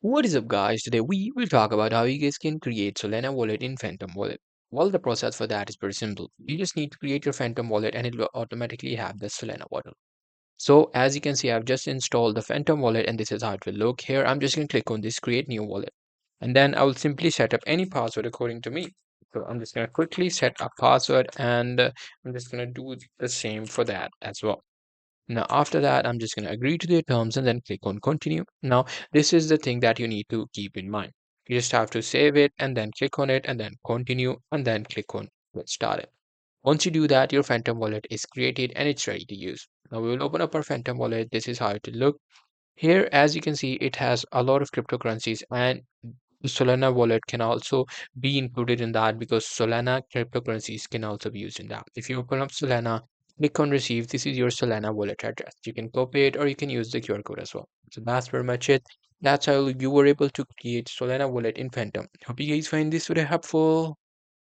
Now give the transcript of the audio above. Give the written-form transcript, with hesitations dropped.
What is up, guys? Today we will talk about how you guys can create Solana wallet in Phantom wallet. Well, the process for that is very simple. You just need to create your Phantom wallet and it will automatically have the Solana wallet. So as you can see, I've just installed the Phantom wallet and this is how it will look. Here, I'm just going to click on this create new wallet. And then I will simply set up any password according to me. So I'm just going to quickly set a password and I'm just going to do the same for that as well. Now, after that, I'm just going to agree to the terms and then click on continue. Now, this is the thing that you need to keep in mind. You just have to save it and then click on it and then continue and then click on get started. Once you do that, your Phantom wallet is created and it's ready to use. Now, we will open up our Phantom wallet. This is how it will look. Here, as you can see, it has a lot of cryptocurrencies and the Solana wallet can also be included in that because Solana cryptocurrencies can also be used in that. If you open up Solana, click on receive. This is your Solana wallet address. You can copy it or you can use the QR code as well. So that's very much it. That's how you were able to create Solana wallet in Phantom. Hope you guys find this very helpful.